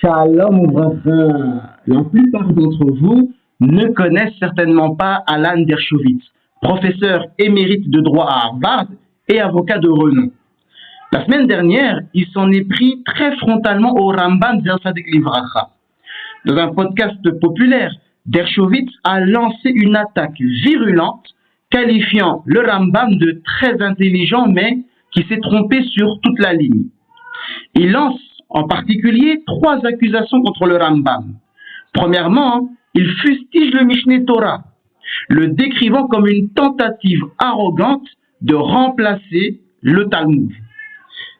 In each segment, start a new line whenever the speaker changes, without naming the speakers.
Shalom Ouvracha. La plupart d'entre vous ne connaissent certainement pas Alan Dershowitz, professeur émérite de droit à Harvard et avocat de renom. La semaine dernière, il s'en est pris très frontalement au Rambam Zersadik Livracha. Dans un podcast populaire, Dershowitz a lancé une attaque virulente qualifiant le Rambam de très intelligent mais qui s'est trompé sur toute la ligne. Il lance en particulier 3 accusations contre le Rambam. Premièrement, il fustige le Mishneh Torah, le décrivant comme une tentative arrogante de remplacer le Talmud.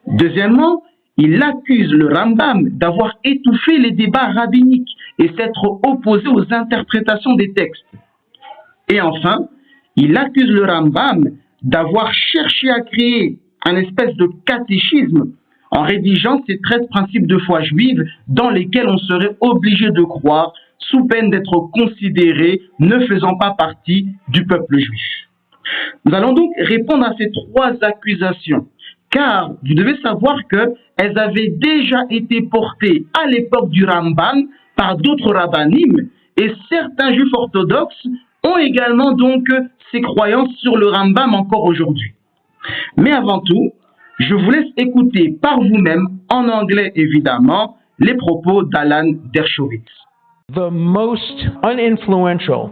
Deuxièmement, il accuse le Rambam d'avoir étouffé les débats rabbiniques et s'être opposé aux interprétations des textes. Et enfin, il accuse le Rambam d'avoir cherché à créer un espèce de catéchisme en rédigeant ces 13 principes de foi juive dans lesquels on serait obligé de croire sous peine d'être considéré ne faisant pas partie du peuple juif. Nous allons donc répondre à ces 3 accusations, car vous devez savoir qu'elles avaient déjà été portées à l'époque du Rambam par d'autres rabbanim, et certains juifs orthodoxes ont également donc ces croyances sur le Rambam encore aujourd'hui. Mais avant tout, je vous laisse écouter par vous-même, en anglais évidemment, les propos d'Alan Dershowitz.
The most uninfluential,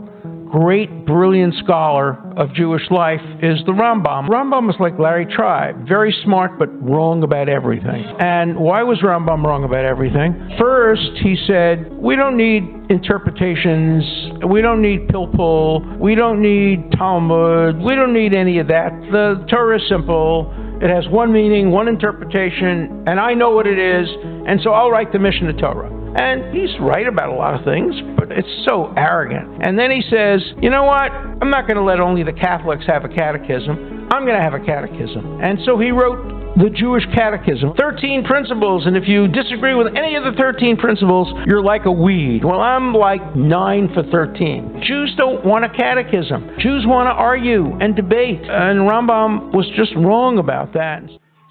great, brilliant scholar of Jewish life is the Rambam. Rambam is like Larry Tribe, very smart but wrong about everything. And why was Rambam wrong about everything? First, he said, we don't need interpretations, we don't need pilpul, we don't need Talmud, we don't need any of that. The Torah is simple. It has one meaning, one interpretation, and I know what it is, and so I'll write the Mishneh Torah. And he's right about a lot of things, but it's so arrogant. And then he says, you know what? I'm not going to let only the Catholics have a catechism. I'm going to have a catechism. And so he wrote the Jewish Catechism, 13 principles, and if you disagree with any of the 13 principles, you're like a weed. Well, I'm like 9 for 13. Jews don't want a catechism. Jews want to argue and debate, and Rambam was just wrong about that.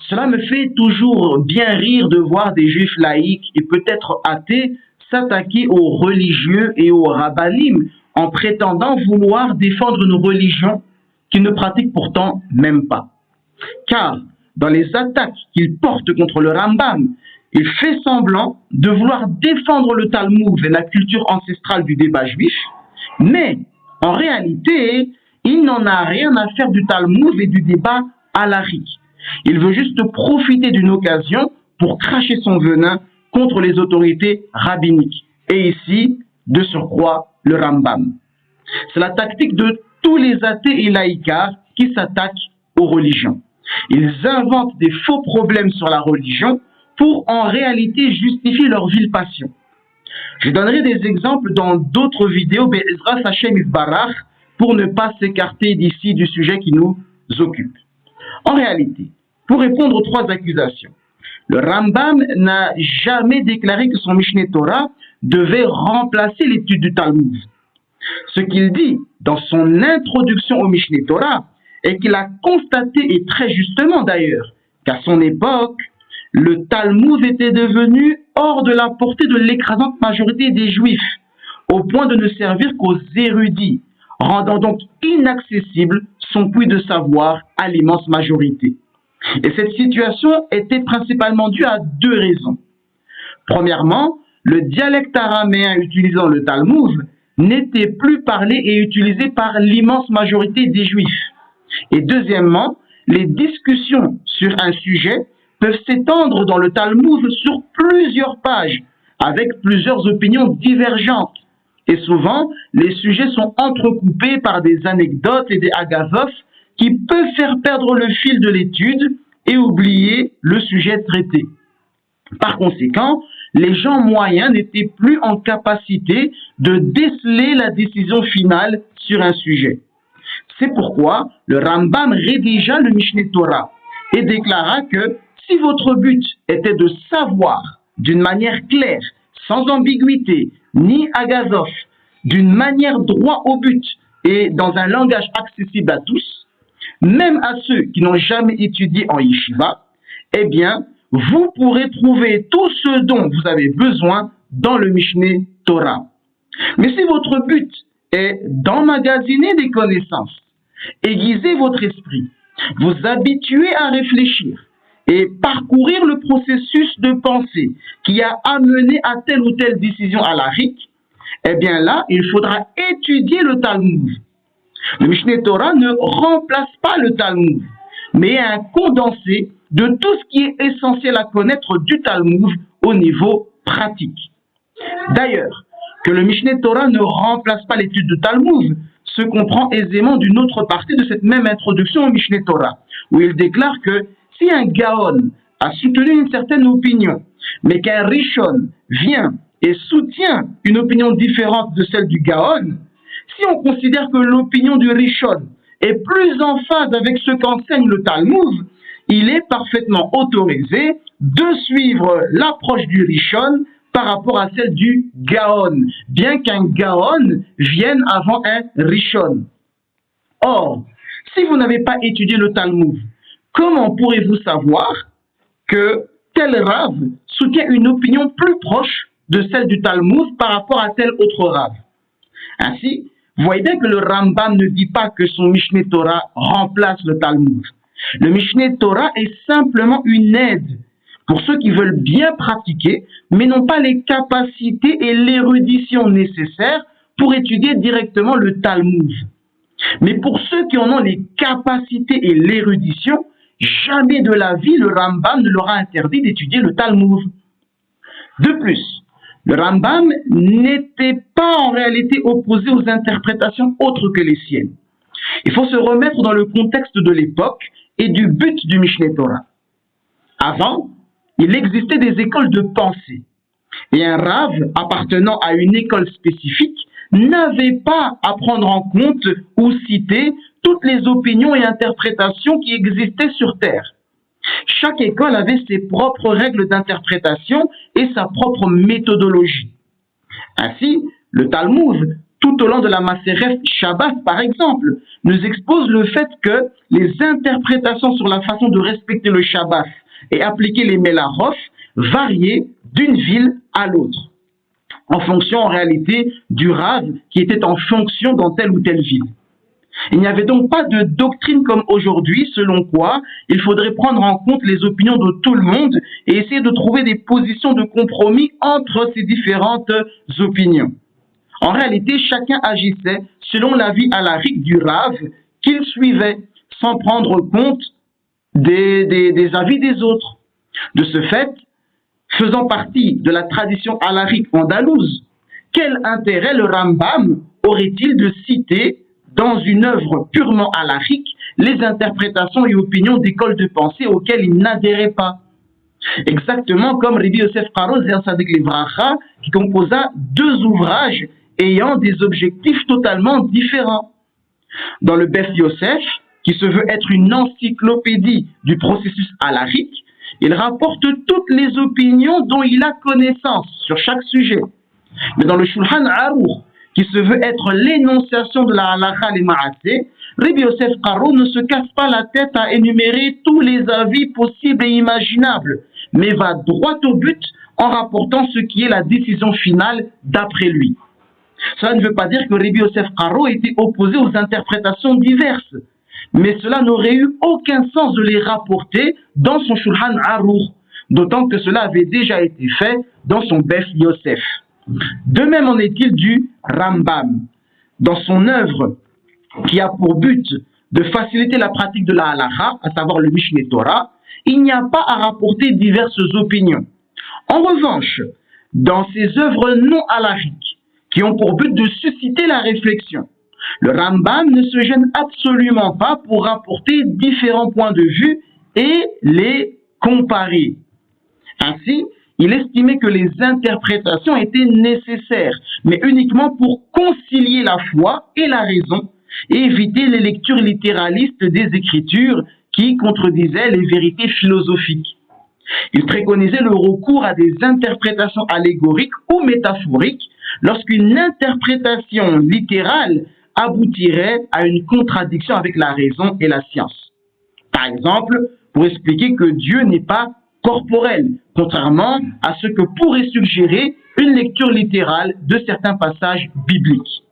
Cela me fait toujours bien rire de voir des juifs laïcs et peut-être athées s'attaquer aux religieux et aux rabbanim en prétendant vouloir défendre une religion qu'ils ne pratiquent pourtant même pas. Car dans les attaques qu'il porte contre le Rambam, il fait semblant de vouloir défendre le Talmud et la culture ancestrale du débat juif, mais en réalité, il n'en a rien à faire du Talmud et du débat halachique. Il veut juste profiter d'une occasion pour cracher son venin contre les autorités rabbiniques. Et ici, de surcroît, le Rambam. C'est la tactique de tous les athées et laïcards qui s'attaquent aux religions. Ils inventent des faux problèmes sur la religion pour en réalité justifier leur vile passion. Je donnerai des exemples dans d'autres vidéos, Be'ezras Hashem Yisbarach, pour ne pas s'écarter d'ici du sujet qui nous occupe. En réalité, pour répondre aux 3 accusations, le Rambam n'a jamais déclaré que son Mishneh Torah devait remplacer l'étude du Talmud. Ce qu'il dit dans son introduction au Mishneh Torah est qu'il a constaté, et très justement d'ailleurs, qu'à son époque, le Talmud était devenu hors de la portée de l'écrasante majorité des Juifs, au point de ne servir qu'aux érudits, rendant donc inaccessible son puits de savoir à l'immense majorité. Et cette situation était principalement due à 2 raisons. Premièrement, le dialecte araméen utilisant le Talmud n'était plus parlé et utilisé par l'immense majorité des Juifs. Et deuxièmement, les discussions sur un sujet peuvent s'étendre dans le Talmud sur plusieurs pages, avec plusieurs opinions divergentes. Et souvent, les sujets sont entrecoupés par des anecdotes et des agathos qui peuvent faire perdre le fil de l'étude et oublier le sujet traité. Par conséquent, les gens moyens n'étaient plus en capacité de déceler la décision finale sur un sujet. C'est pourquoi le Rambam rédigea le Mishneh Torah et déclara que si votre but était de savoir d'une manière claire, sans ambiguïté, ni agathos, d'une manière droit au but et dans un langage accessible à tous, même à ceux qui n'ont jamais étudié en yeshiva, eh bien, vous pourrez trouver tout ce dont vous avez besoin dans le Mishneh Torah. Mais si votre but est d'emmagasiner des connaissances, aiguiser votre esprit, vous habituer à réfléchir et parcourir le processus de pensée qui a amené à telle ou telle décision halakhique, eh bien là, il faudra étudier le Talmud. Le Mishneh Torah ne remplace pas le Talmud, mais est un condensé de tout ce qui est essentiel à connaître du Talmud au niveau pratique. D'ailleurs, que le Mishneh Torah ne remplace pas l'étude du Talmud se comprend aisément d'une autre partie de cette même introduction au Mishneh Torah, où il déclare que si un Gaon a soutenu une certaine opinion, mais qu'un Rishon vient et soutient une opinion différente de celle du Gaon, si on considère que l'opinion du Rishon est plus en phase avec ce qu'enseigne le Talmud, il est parfaitement autorisé de suivre l'approche du Rishon par rapport à celle du Gaon, bien qu'un Gaon vienne avant un Rishon. Or, si vous n'avez pas étudié le Talmud, comment pourrez-vous savoir que tel Rav soutient une opinion plus proche de celle du Talmud par rapport à tel autre Rav? Ainsi, vous voyez bien que le Rambam ne dit pas que son Mishneh Torah remplace le Talmud. Le Mishneh Torah est simplement une aide pour ceux qui veulent bien pratiquer, mais n'ont pas les capacités et l'érudition nécessaires pour étudier directement le Talmud. Mais pour ceux qui en ont les capacités et l'érudition, jamais de la vie le Rambam ne leur a interdit d'étudier le Talmud. De plus, le Rambam n'était pas en réalité opposé aux interprétations autres que les siennes. Il faut se remettre dans le contexte de l'époque et du but du Mishneh Torah. Avant, il existait des écoles de pensée. Et un Rav appartenant à une école spécifique n'avait pas à prendre en compte ou citer toutes les opinions et interprétations qui existaient sur Terre. Chaque école avait ses propres règles d'interprétation et sa propre méthodologie. Ainsi, le Talmud, tout au long de la Maseret Shabbat par exemple, nous expose le fait que les interprétations sur la façon de respecter le Shabbat et appliquer les Melachoth variaient d'une ville à l'autre, en fonction en réalité du Rav qui était en fonction dans telle ou telle ville. Il n'y avait donc pas de doctrine comme aujourd'hui, selon quoi il faudrait prendre en compte les opinions de tout le monde et essayer de trouver des positions de compromis entre ces différentes opinions. En réalité, chacun agissait selon l'avis halakhique du Rav qu'il suivait, sans prendre compte des avis des autres. De ce fait, faisant partie de la tradition halakhique andalouse, quel intérêt le Rambam aurait-il de citer dans une œuvre purement halakhique les interprétations et opinions d'écoles de pensée auxquelles il n'adhérait pas? Exactement comme Rabbi Yosef Karo Zer Sadik Livracha, qui composa 2 ouvrages ayant des objectifs totalement différents. Dans le Beth Yosef, qui se veut être une encyclopédie du processus halakhique, il rapporte toutes les opinions dont il a connaissance sur chaque sujet. Mais dans le Shulchan Aruch, qui se veut être l'énonciation de la halakha les ma'aseh, Rabbi Yosef Karo ne se casse pas la tête à énumérer tous les avis possibles et imaginables, mais va droit au but en rapportant ce qui est la décision finale d'après lui. Cela ne veut pas dire que Rabbi Yosef Karo était opposé aux interprétations diverses, mais cela n'aurait eu aucun sens de les rapporter dans son Shulchan Aruch, d'autant que cela avait déjà été fait dans son Beth Yosef. De même en est-il du Rambam. Dans son œuvre qui a pour but de faciliter la pratique de la halakha, à savoir le Mishneh Torah, il n'y a pas à rapporter diverses opinions. En revanche, dans ses œuvres non halakhiques, qui ont pour but de susciter la réflexion, le Rambam ne se gêne absolument pas pour rapporter différents points de vue et les comparer. Ainsi, il estimait que les interprétations étaient nécessaires, mais uniquement pour concilier la foi et la raison et éviter les lectures littéralistes des Écritures qui contredisaient les vérités philosophiques. Il préconisait le recours à des interprétations allégoriques ou métaphoriques lorsqu'une interprétation littérale aboutirait à une contradiction avec la raison et la science. Par exemple, pour expliquer que Dieu n'est pas corporelle, contrairement à ce que pourrait suggérer une lecture littérale de certains passages bibliques.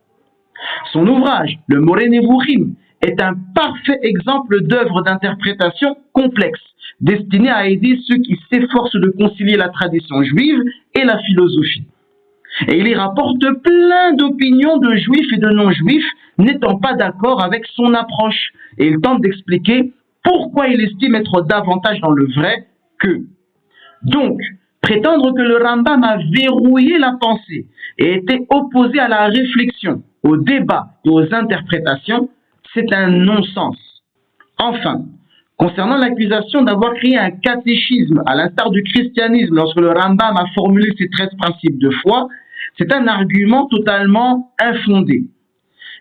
Son ouvrage, le Moreh Nevuchim, est un parfait exemple d'œuvre d'interprétation complexe, destinée à aider ceux qui s'efforcent de concilier la tradition juive et la philosophie. Et il y rapporte plein d'opinions de juifs et de non-juifs n'étant pas d'accord avec son approche. Et il tente d'expliquer pourquoi il estime être davantage dans le vrai qu'eux. Donc, prétendre que le Rambam a verrouillé la pensée et était opposé à la réflexion, au débat et aux interprétations, c'est un non-sens. Enfin, concernant l'accusation d'avoir créé un catéchisme à l'instar du christianisme lorsque le Rambam a formulé ses 13 principes de foi, c'est un argument totalement infondé.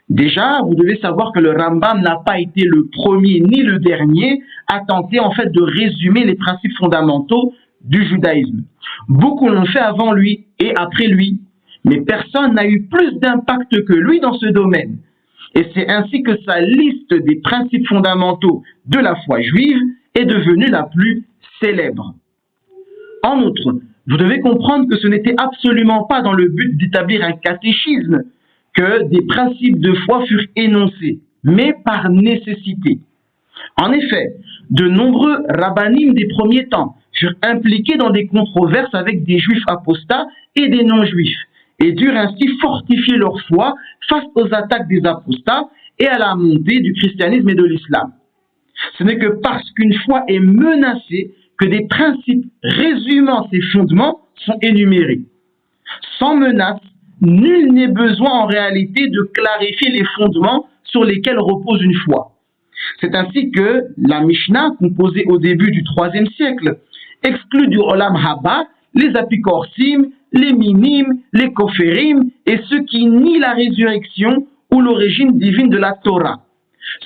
Déjà, vous devez savoir que le Rambam n'a pas été le premier ni le dernier à tenter en fait de résumer les principes fondamentaux du judaïsme. Beaucoup l'ont fait avant lui et après lui, mais personne n'a eu plus d'impact que lui dans ce domaine. Et c'est ainsi que sa liste des principes fondamentaux de la foi juive est devenue la plus célèbre. En outre, vous devez comprendre que ce n'était absolument pas dans le but d'établir un catéchisme que des principes de foi furent énoncés, mais par nécessité. En effet, de nombreux rabbanim des premiers temps furent impliqués dans des controverses avec des juifs apostats et des non-juifs, et durent ainsi fortifier leur foi face aux attaques des apostats et à la montée du christianisme et de l'islam. Ce n'est que parce qu'une foi est menacée que des principes résumant ses fondements sont énumérés. Sans menace, nul n'est besoin en réalité de clarifier les fondements sur lesquels repose une foi. C'est ainsi que la Mishnah, composée au début du IIIe siècle, exclut du Olam Haba les apikorsim, les minim, les koferim et ceux qui nient la résurrection ou l'origine divine de la Torah.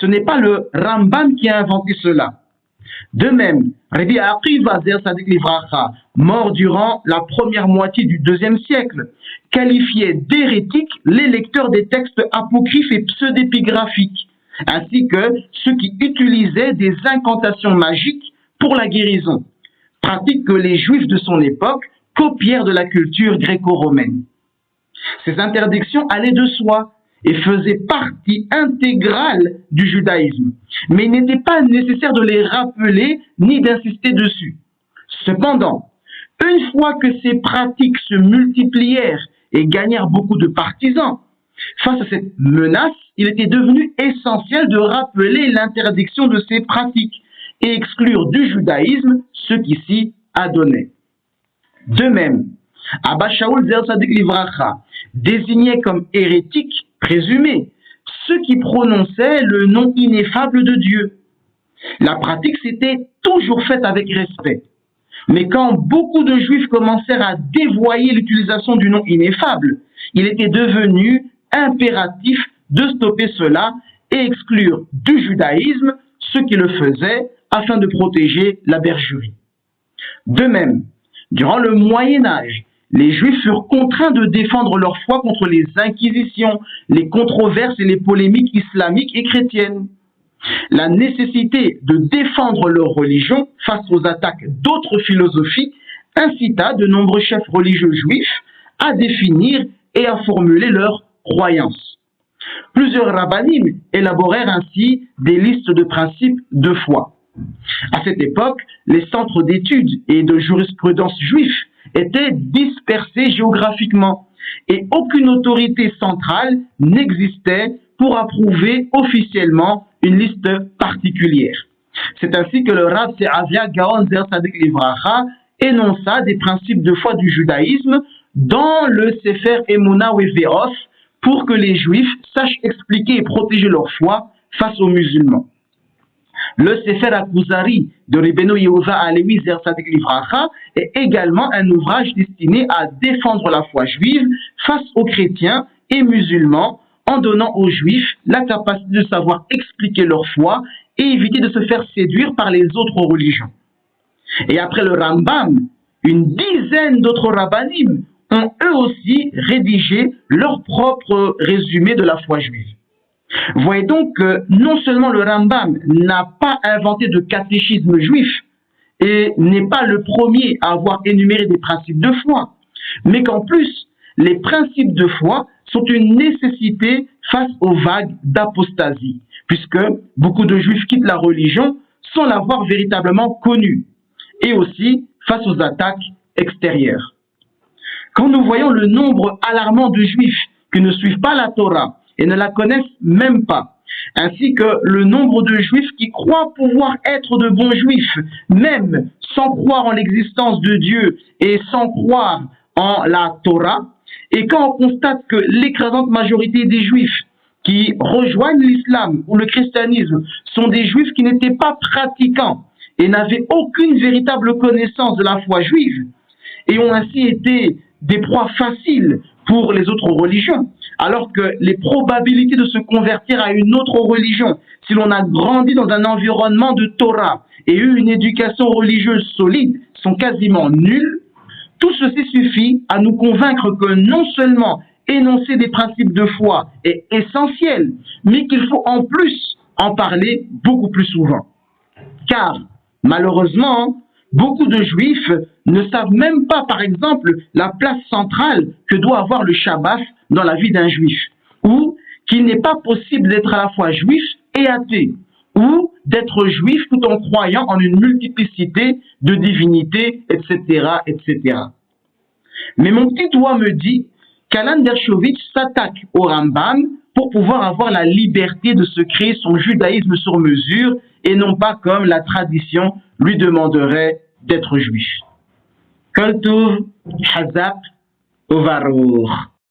Ce n'est pas le Rambam qui a inventé cela. De même, Rabbi Akiva Zer Sadik Livracha, mort durant la première moitié du IIe siècle, qualifiait d'hérétiques les lecteurs des textes apocryphes et pseudépigraphiques, ainsi que ceux qui utilisaient des incantations magiques pour la guérison, pratique que les Juifs de son époque copièrent de la culture gréco-romaine. Ces interdictions allaient de soi et faisaient partie intégrale du judaïsme, mais il n'était pas nécessaire de les rappeler ni d'insister dessus. Cependant, une fois que ces pratiques se multiplièrent et gagnèrent beaucoup de partisans, face à cette menace, il était devenu essentiel de rappeler l'interdiction de ces pratiques et exclure du judaïsme ceux qui s'y adonnaient. De même, Abba Shaul Zer Sadik Livracha désignait comme hérétiques présumés ceux qui prononçaient le nom ineffable de Dieu. La pratique s'était toujours faite avec respect. Mais quand beaucoup de juifs commencèrent à dévoyer l'utilisation du nom ineffable, il était devenu impératif de stopper cela et exclure du judaïsme ceux qui le faisaient afin de protéger la bergerie. De même, durant le Moyen-Âge, les Juifs furent contraints de défendre leur foi contre les inquisitions, les controverses et les polémiques islamiques et chrétiennes. La nécessité de défendre leur religion face aux attaques d'autres philosophies incita de nombreux chefs religieux juifs à définir et à formuler leurs croyances. Plusieurs rabbanim élaborèrent ainsi des listes de principes de foi. À cette époque, les centres d'études et de jurisprudence juifs étaient dispersés géographiquement et aucune autorité centrale n'existait pour approuver officiellement une liste particulière. C'est ainsi que le Rav Se'avia Gaon Zer Sadik Livracha énonça des principes de foi du judaïsme dans le Sefer Emunah Weveos pour que les Juifs sachent expliquer et protéger leur foi face aux musulmans. Le Sefer Akuzari de Rebbeinu Yehuda Alevi Zer Sadik Livracha est également un ouvrage destiné à défendre la foi juive face aux chrétiens et musulmans en donnant aux juifs la capacité de savoir expliquer leur foi et éviter de se faire séduire par les autres religions. Et après le Rambam, une dizaine d'autres rabbanim ont eux aussi rédigé leur propre résumé de la foi juive. Voyez donc que non seulement le Rambam n'a pas inventé de catéchisme juif, et n'est pas le premier à avoir énuméré des principes de foi, mais qu'en plus, les principes de foi sont une nécessité face aux vagues d'apostasie, puisque beaucoup de juifs quittent la religion sans l'avoir véritablement connue, et aussi face aux attaques extérieures. Quand nous voyons le nombre alarmant de juifs qui ne suivent pas la Torah et ne la connaissent même pas, ainsi que le nombre de juifs qui croient pouvoir être de bons juifs, même sans croire en l'existence de Dieu et sans croire en la Torah, et quand on constate que l'écrasante majorité des juifs qui rejoignent l'islam ou le christianisme sont des juifs qui n'étaient pas pratiquants et n'avaient aucune véritable connaissance de la foi juive, et ont ainsi été des proies faciles pour les autres religions, alors que les probabilités de se convertir à une autre religion, si l'on a grandi dans un environnement de Torah et eu une éducation religieuse solide, sont quasiment nulles. Tout ceci suffit à nous convaincre que non seulement énoncer des principes de foi est essentiel, mais qu'il faut en plus en parler beaucoup plus souvent. Car, malheureusement, beaucoup de juifs ne savent même pas, par exemple, la place centrale que doit avoir le Shabbat dans la vie d'un juif, ou qu'il n'est pas possible d'être à la fois juif et athée, ou d'être juif tout en croyant en une multiplicité de divinités, etc., etc. Mais mon petit doigt me dit qu'Alan Dershowitz s'attaque au Rambam pour pouvoir avoir la liberté de se créer son judaïsme sur mesure et non pas comme la tradition lui demanderait d'être juif. Kol Tov, Hazak, Uvaruch.